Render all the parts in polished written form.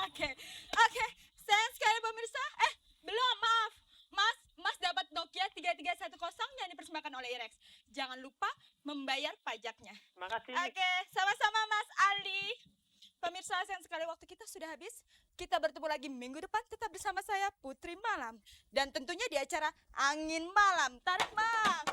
Oke, oke. Sayang sekali pemirsa. Belum, maaf. Mas dapat Nokia 3310 yang dipersembahkan oleh Irex. Jangan lupa membayar pajaknya. Makasih. Oke, sama-sama Mas Ali. Pemirsa, sayang sekali waktu kita sudah habis. Kita bertemu lagi minggu depan tetap bersama saya Putri Malam. Dan tentunya di acara Angin Malam. Tarik, Mas.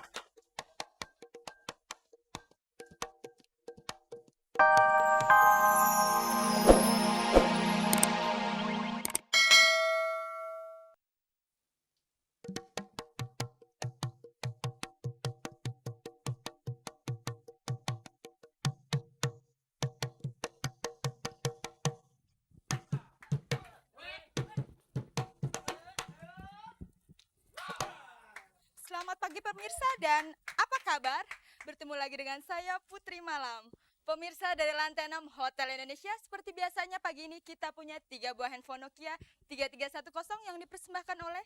Selamat pagi pemirsa dan apa kabar? Bertemu lagi dengan saya Putri Malam. Pemirsa dari lantai 6 Hotel Indonesia, seperti biasanya pagi ini kita punya 3 buah handphone Nokia 3310 yang dipersembahkan oleh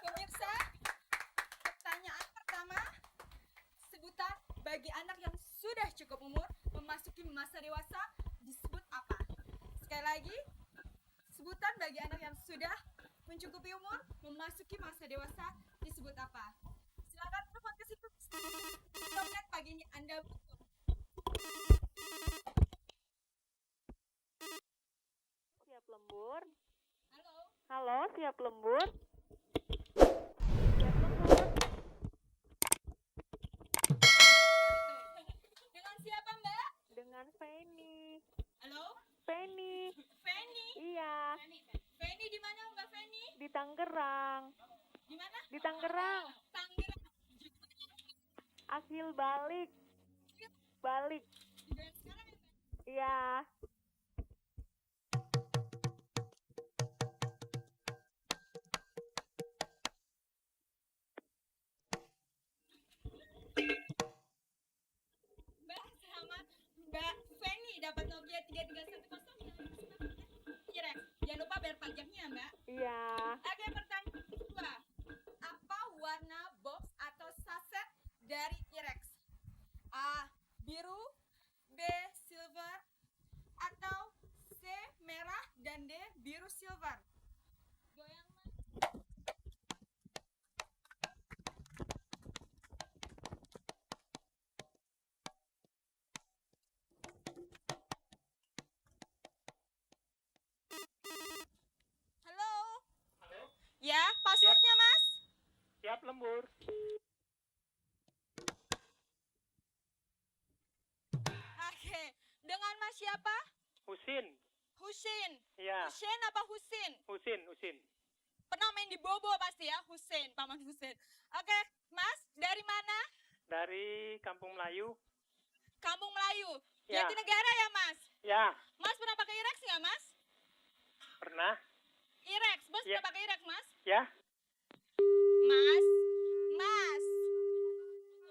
pemirsa. Pertanyaan pertama, sebutan bagi anak yang sudah cukup umur memasuki masa dewasa disebut apa? Sekali lagi, sebutan bagi anak yang sudah mencukupi umur memasuki masa dewasa disebut apa? Silakan telepon ke situ. Kita lihat pagi ini Anda betul. Siap lembur. Halo. Halo, siap lembur. Dengan siapa Mbak? Dengan Feni. Halo. Feni. Feni. Iya. Feni di mana Mbak Feni? Di Tangerang. Di mana? Di Tangerang. Tangerang. Akhil balik. Balik. Dan sekarang ya, Mbak? Iya. Mbak, selamat. Mbak Feni dapat Nokia 3310 yang dipersembahkan Irex. Jangan lupa bayar pajaknya, Mbak. Iya. Oke, pertanyaan kedua. Apa warna box atau saset dari Irex? A. Biru, B. Silver, atau C. Merah, dan D. Biru silver. Goyang, Mas. Halo. Halo. Ya, passwordnya, Mas. Siap lembur. Oke, dengan Mas siapa? Husin. Husin. Iya. Husin apa Husin? Husin. Pernah main di Bobo pasti ya, Husin, Paman Husin. Oke, Mas, dari mana? Dari Kampung Melayu. Kampung Melayu. Ya. Jatinegara ya, Mas? Ya. Mas pernah pakai Irex nggak, Mas? Pernah. Irex, Mas Ya. pernah pakai Irex, Mas? Ya. Mas.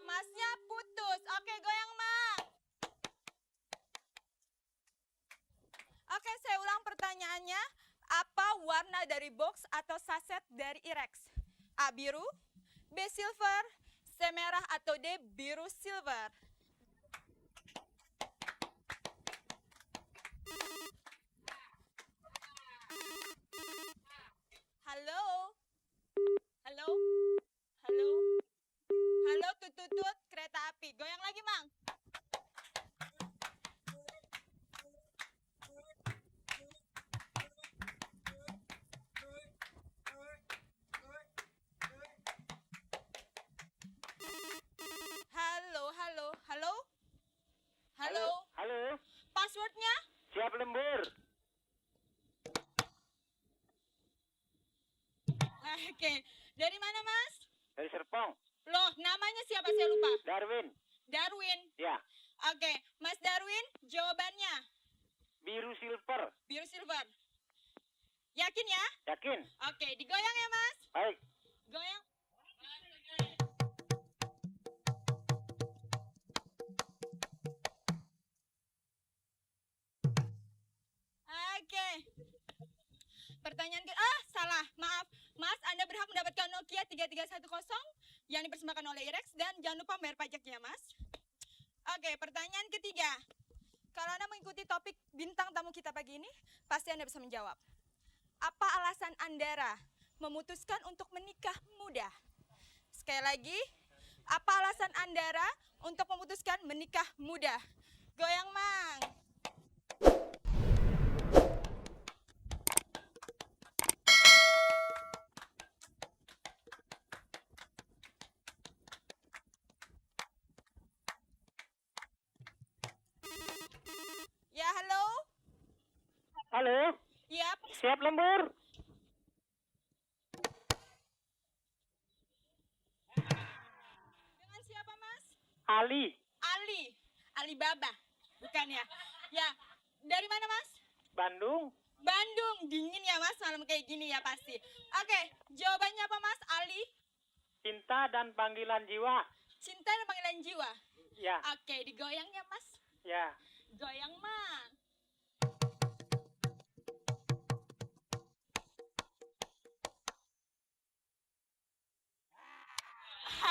Masnya putus. Oke, goyang, Mas. Oke, saya ulang pertanyaannya. Apa warna dari box atau saset dari Irex? A. Biru, B. Silver, C. Merah, atau D. Biru silver? Halo? Halo? Halo? Halo, tutut kereta api. Goyang lagi, Mang. Halo? Halo. Passwordnya? Siap lembur. Oke. Dari mana, Mas? Dari Serpong. Loh, namanya siapa? Saya lupa. Darwin. Darwin. Ya. Oke, Mas Darwin, jawabannya Biru silver. biru silver. Yakin ya? Yakin? Oke, digoyang ya, Mas. Baik. Goyang. Oke. Pertanyaan salah. Maaf. Mas, Anda berhak mendapatkan Nokia 3310 yang dipersembahkan oleh IREX dan jangan lupa bayar pajaknya, Mas. Oke, pertanyaan ketiga. Kalau Anda mengikuti topik bintang tamu kita pagi ini, pasti Anda bisa menjawab. Apa alasan Andara memutuskan untuk menikah muda? Sekali lagi, apa alasan Andara untuk memutuskan menikah muda? Goyang, Mang. Ya, halo. Halo, Ya, siap lembur. dengan siapa, Mas? Ali, Ali. Alibaba. Bukan ya? Ya, dari mana, Mas? Bandung. Bandung. Dingin ya, Mas, malam kayak gini ya pasti. Oke, jawabannya apa, Mas? Ali? Cinta dan panggilan jiwa. Cinta dan panggilan jiwa. Ya, Oke, digoyang ya, Mas. ya. Goyang, Mang.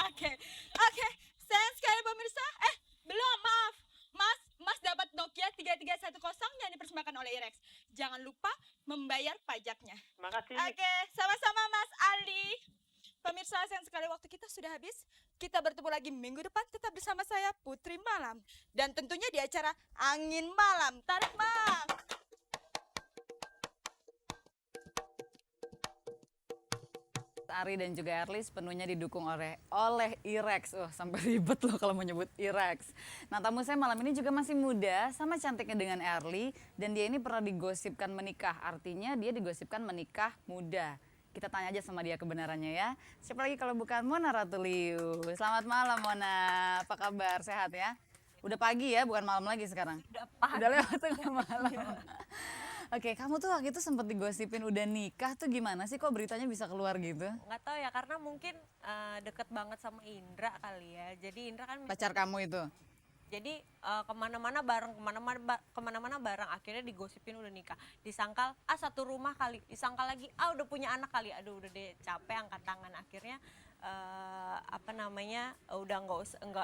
Oke, oke. Sayang sekali pemirsa. Belum, maaf. Mas dapat Nokia 3310 yang dipersembahkan oleh IREX. Jangan lupa membayar pajaknya. Makasih. Oke, sama-sama Mas Ali. Pemirsa, sayang sekali waktu kita sudah habis. Kita bertemu lagi minggu depan tetap bersama saya Putri Malam. Dan tentunya di acara Angin Malam. Tarik, Mang. Ari dan juga Erli sepenuhnya didukung oleh IREX. Sampai ribet loh kalau menyebut IREX. Nah, tamu saya malam ini juga masih muda, sama cantiknya dengan Erli, dan dia ini pernah digosipkan menikah. Artinya dia digosipkan menikah muda. Kita tanya aja sama dia kebenarannya ya. Siapa lagi kalau bukan Mona Ratuliu. Selamat malam Mona, apa kabar? Sehat ya? Udah pagi ya, bukan malam lagi sekarang? Udah lewat tengah malam. Oke, kamu tuh waktu itu sempat digosipin udah nikah tuh gimana sih, kok beritanya bisa keluar gitu? Nggak tahu ya, karena mungkin deket banget sama Indra kali ya. Jadi Indra kan Pacar kamu itu? jadi kemana-mana bareng, kemana-mana bareng. Akhirnya digosipin udah nikah. Disangkal satu rumah kali, disangkal lagi udah punya anak kali. Aduh, udah deh capek angkat tangan. Akhirnya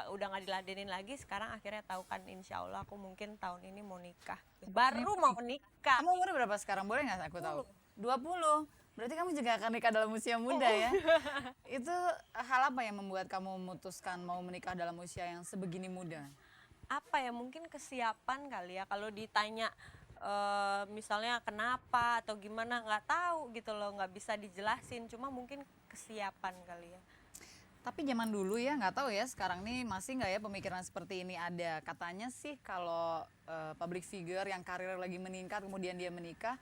udah nggak diladenin lagi. Sekarang akhirnya tahu kan, insya Allah aku mungkin tahun ini mau nikah. Baru mau nikah. Kamu umur berapa sekarang? Boleh nggak aku tahu? 20. Berarti kamu juga akan nikah dalam usia muda ya? Itu hal apa yang membuat kamu memutuskan mau menikah dalam usia yang sebegini muda? Apa ya, mungkin kesiapan kali ya. Kalau ditanya misalnya kenapa atau gimana, nggak tahu gitu loh, nggak bisa dijelasin, cuma mungkin kesiapan kali ya. Tapi zaman dulu ya, nggak tahu ya sekarang nih masih nggak ya pemikiran seperti ini ada. Katanya sih kalau public figure yang karir lagi meningkat kemudian dia menikah,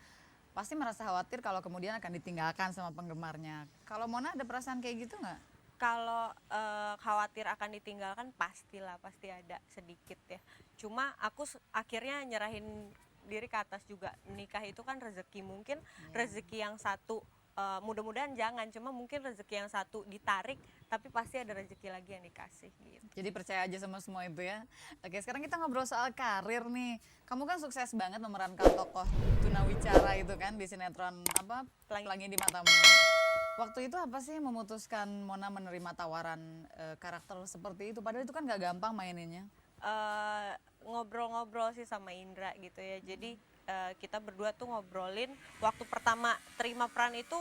pasti merasa khawatir kalau kemudian akan ditinggalkan sama penggemarnya. Kalau Mona ada perasaan kayak gitu nggak? Kalau khawatir akan ditinggalkan pastilah, pasti ada sedikit ya. Cuma aku akhirnya nyerahin diri ke atas juga. Nikah itu kan rezeki, mungkin rezeki yang satu mudah-mudahan jangan, cuma mungkin rezeki yang satu ditarik, tapi pasti ada rezeki lagi yang dikasih gitu. Jadi percaya aja sama semua itu ya. Oke, sekarang kita ngobrol soal karir nih. Kamu kan sukses banget memerankan tokoh tunawicara itu kan di sinetron apa? Pelangi di Matamu. Waktu itu apa sih memutuskan Mona menerima tawaran karakter seperti itu? Padahal itu kan gak gampang maininnya. Ngobrol-ngobrol sih sama Indra gitu ya. Jadi kita berdua tuh ngobrolin waktu pertama terima peran itu,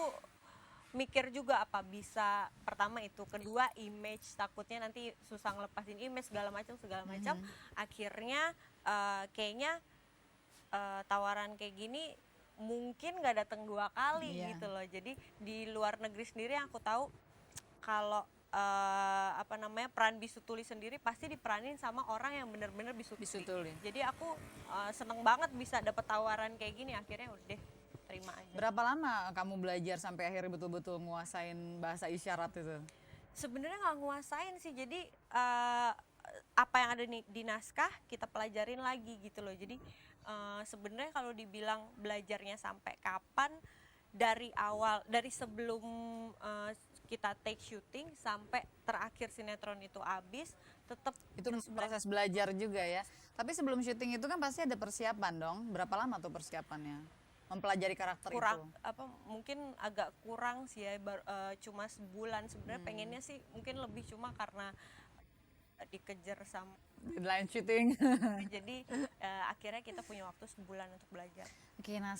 mikir juga apa bisa, pertama itu, kedua image, takutnya nanti susah ngelepasin image segala macam. Akhirnya kayaknya tawaran kayak gini mungkin nggak datang 2 kali gitu loh. Jadi di luar negeri sendiri aku tahu kalau peran Bisu Tuli sendiri pasti diperanin sama orang yang benar-benar Bisu Tuli. Jadi aku seneng banget bisa dapet tawaran kayak gini, akhirnya udah terima aja. Berapa lama kamu belajar sampai akhirnya betul-betul nguasain bahasa isyarat itu? Sebenarnya nggak nguasain sih, jadi apa yang ada di naskah kita pelajarin lagi gitu loh. Jadi sebenarnya kalau dibilang belajarnya sampai kapan, dari awal, dari sebelum kita take syuting sampai terakhir sinetron itu habis, tetap itu proses belajar juga ya. Tapi sebelum syuting itu kan pasti ada persiapan dong. Berapa lama tuh persiapannya? mempelajari karakter kurang itu. apa mungkin agak kurang sih ya cuma sebulan sebenarnya pengennya sih mungkin lebih cuma karena dikejar sama Deadline shooting. jadi akhirnya kita punya waktu sebulan untuk belajar. Oke, nah